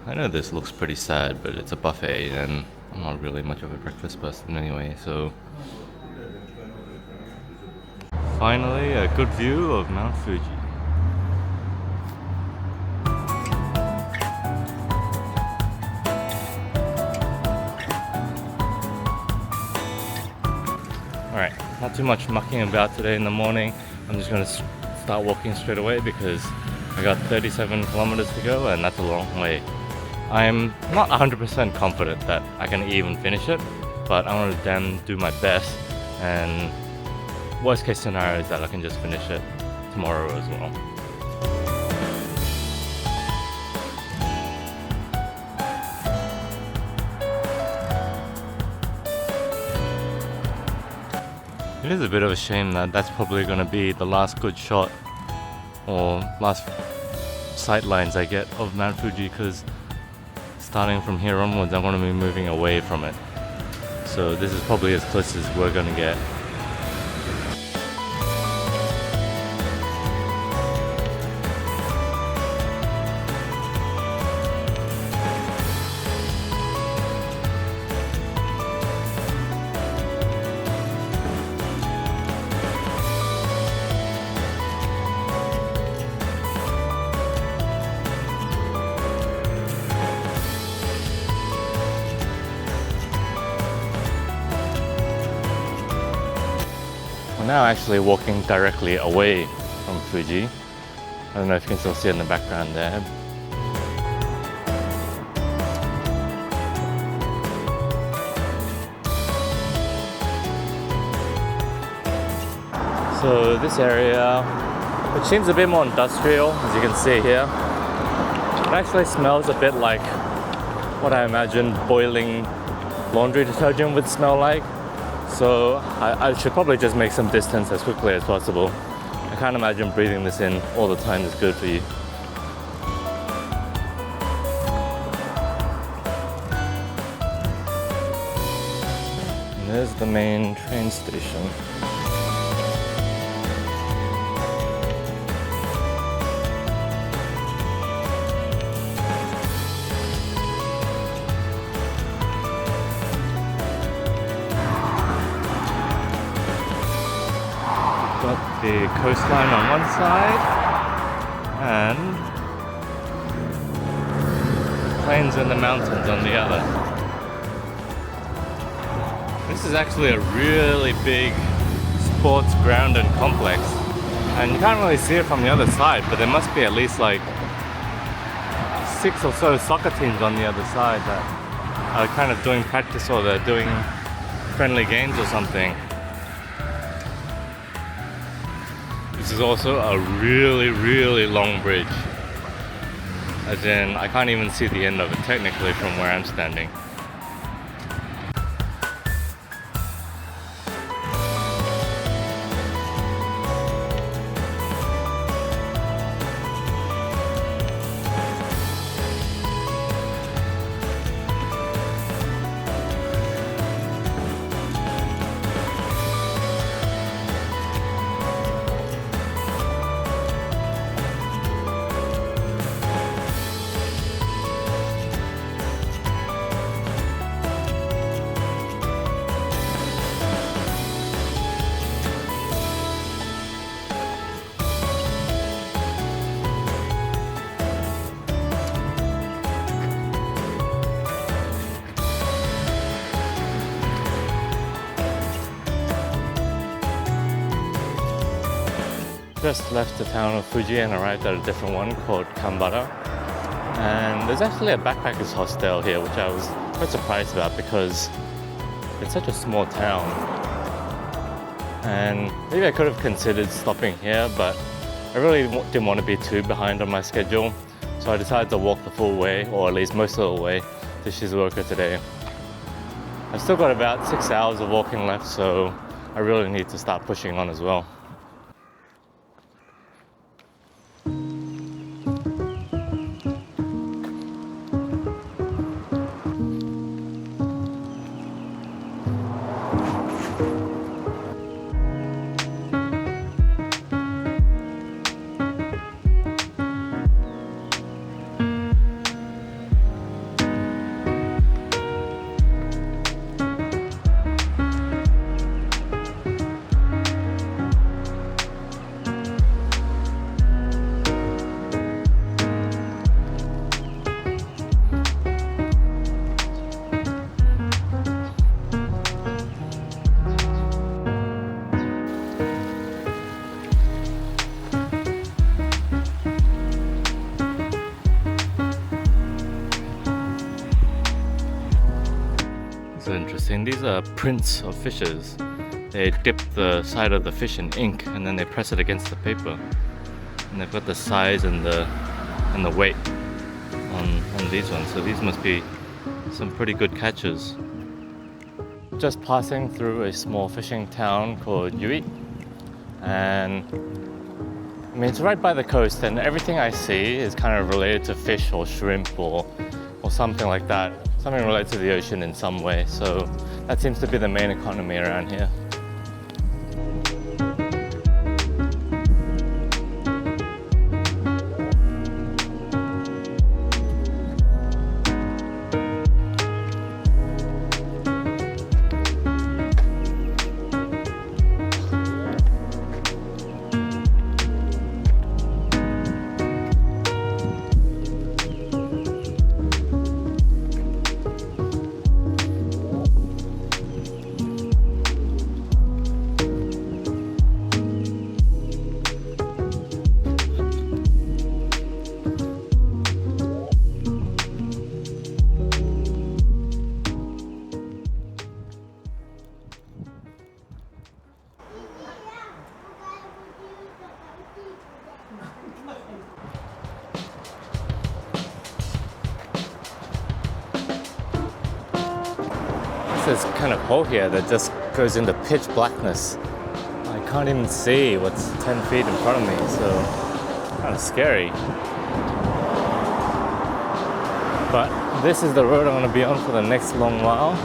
I know this looks pretty sad, but it's a buffet and I'm not really much of a breakfast person anyway, so... Finally, a good view of Mount Fuji. Alright, not too much mucking about today in the morning. I'm just going to start walking straight away because I got 37 kilometers to go and that's a long way. I'm not 100% confident that I can even finish it, but I'm going to damn do my best, and worst case scenario is that I can just finish it tomorrow as well. It is a bit of a shame that that's probably going to be the last good shot or last sight lines I get of Mount Fuji, because starting from here onwards I'm going to be moving away from it. So this is probably as close as we're going to get. Now actually walking directly away from Fuji. I don't know if you can still see it in the background there. So this area, which seems a bit more industrial, as you can see here, it actually smells a bit like what I imagine boiling laundry detergent would smell like. So I should probably just make some distance as quickly as possible. I can't imagine breathing this in all the time is good for you. And there's the main train station. Got the coastline on one side and plains in the mountains on the other. This is actually a really big sports ground and complex, and you can't really see it from the other side, but there must be at least like 6 or so soccer teams on the other side that are kind of doing practice, or they're doing friendly games or something. This is also a really, really long bridge. As in, I can't even see the end of it technically from where I'm standing. Just left the town of Fuji and arrived at a different one called Kambara. And there's actually a backpackers hostel here, which I was quite surprised about because it's such a small town. And maybe I could have considered stopping here, but I really didn't want to be too behind on my schedule. So I decided to walk the full way, or at least most of the way, to Shizuoka today. I've still got about 6 hours of walking left, so I really need to start pushing on as well. This is interesting. These are prints of fishes. They dip the side of the fish in ink and then they press it against the paper. And they've got the size and the weight on these ones. So these must be some pretty good catches. Just passing through a small fishing town called Yui. And I mean, it's right by the coast and everything I see is kind of related to fish or shrimp or something like that. Something related to the ocean in some way. So that seems to be the main economy around here. There's kind of hole here that just goes into pitch blackness. I can't even see what's 10 feet in front of me, so kind of scary. But this is the road I'm going to be on for the next long while.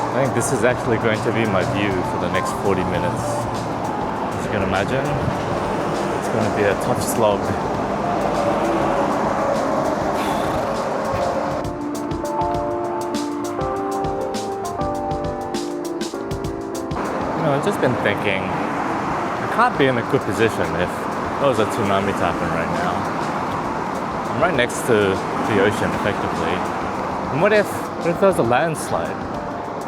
I think this is actually going to be my view for the next 40 minutes. As you can imagine, it's going to be a tough slog. You know, I've just been thinking, I can't be in a good position if there was a tsunami to happen right now. I'm right next to the ocean, effectively. And what if there was a landslide?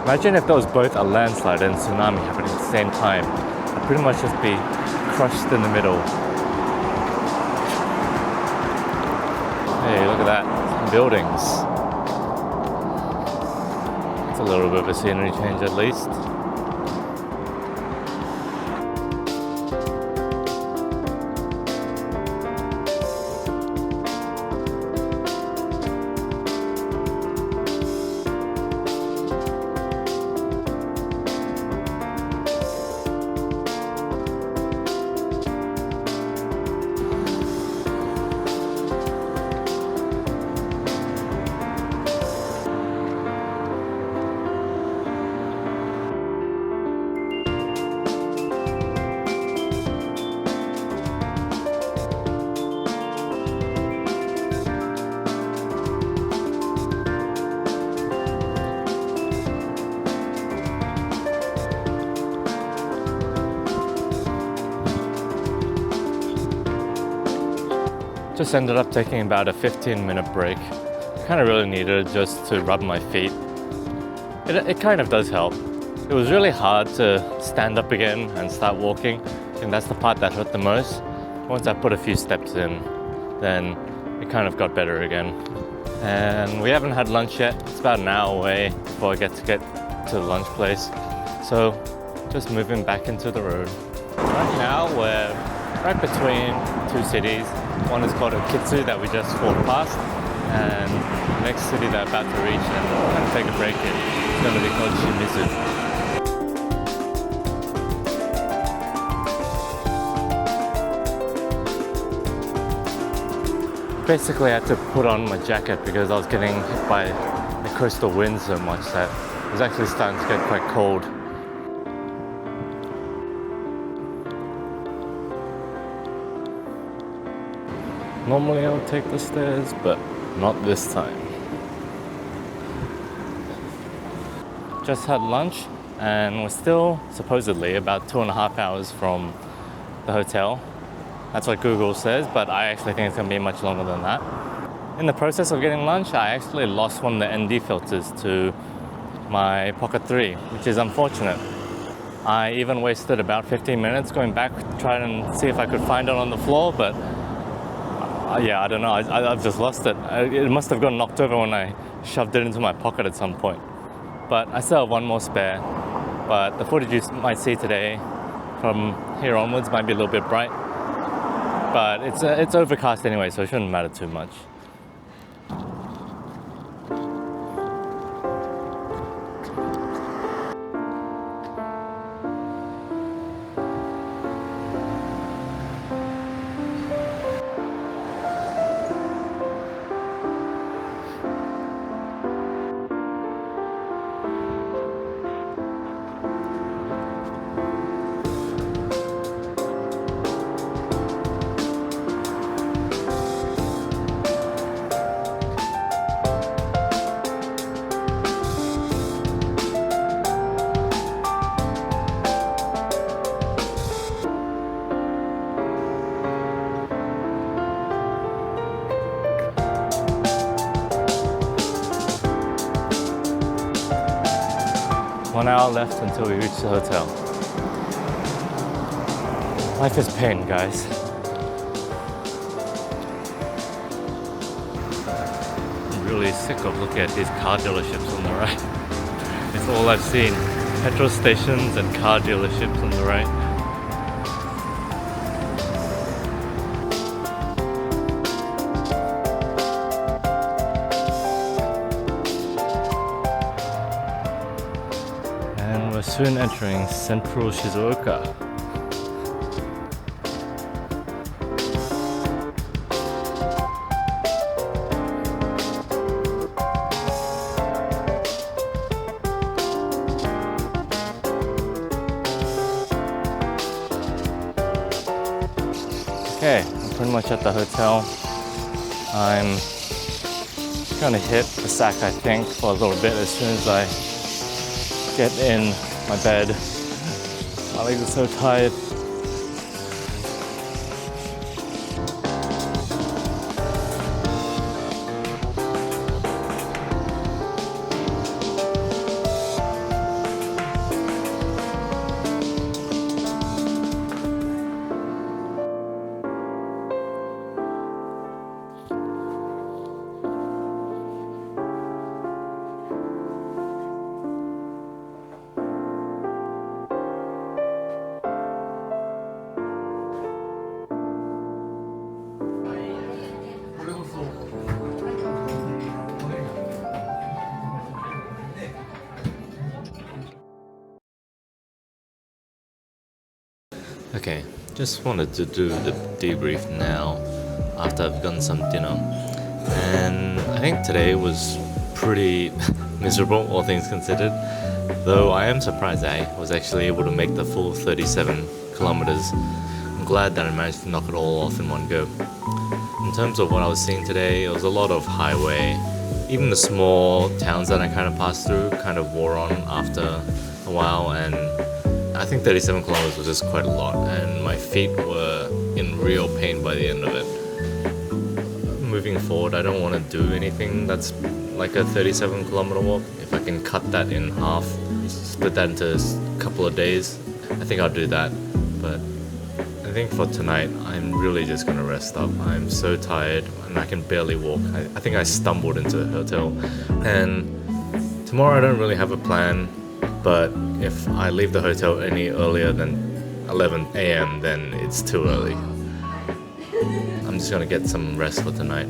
Imagine if there was both a landslide and tsunami happening at the same time. I'd pretty much just be crushed in the middle. Hey, look at that. Some buildings. It's a little bit of a scenery change at least. Just ended up taking about a 15-minute break. Kind of really needed it just to rub my feet. It kind of does help. It was really hard to stand up again and start walking. I think that's the part that hurt the most. Once I put a few steps in, then it kind of got better again. And we haven't had lunch yet. It's about an hour away before I get to the lunch place. So just moving back into the road. Right now we're right between two cities. One is called Okitsu that we just walked past, and the next city that I'm about to reach and we're going to take a break in. It's going to be called Shimizu. Basically I had to put on my jacket because I was getting hit by the coastal wind so much that it was actually starting to get quite cold. Normally I would take the stairs, but not this time. Just had lunch and we're still supposedly about 2.5 hours from the hotel. That's what Google says, but I actually think it's going to be much longer than that. In the process of getting lunch, I actually lost one of the ND filters to my Pocket 3, which is unfortunate. I even wasted about 15 minutes going back trying to see if I could find it on the floor, but yeah, I don't know. I've just lost it. It must have gotten knocked over when I shoved it into my pocket at some point. But I still have one more spare. But the footage you might see today from here onwards might be a little bit bright. But it's overcast anyway, so it shouldn't matter too much. 1 hour left until we reach the hotel. Life is pain, guys. I'm really sick of looking at these car dealerships on the right. It's all I've seen. Petrol stations and car dealerships on the right. And we're soon entering central Shizuoka. Okay, I'm pretty much at the hotel. I'm gonna hit the sack, I think, for a little bit as soon as I get in my bed. My legs are so tired. Okay, just wanted to do the debrief now after I've gotten some dinner. And I think today was pretty miserable, all things considered. Though I am surprised I was actually able to make the full 37 kilometers. I'm glad that I managed to knock it all off in one go. In terms of what I was seeing today, it was a lot of highway. Even the small towns that I kind of passed through kind of wore on after a while, and I think 37 kilometers was just quite a lot, and my feet were in real pain by the end of it. Moving forward, I don't want to do anything that's like a 37 kilometer walk. If I can cut that in half, split that into a couple of days, I think I'll do that. But I think for tonight, I'm really just going to rest up. I'm so tired and I can barely walk. I think I stumbled into the hotel. And tomorrow I don't really have a plan. But if I leave the hotel any earlier than 11 a.m., then it's too early. I'm just gonna get some rest for tonight.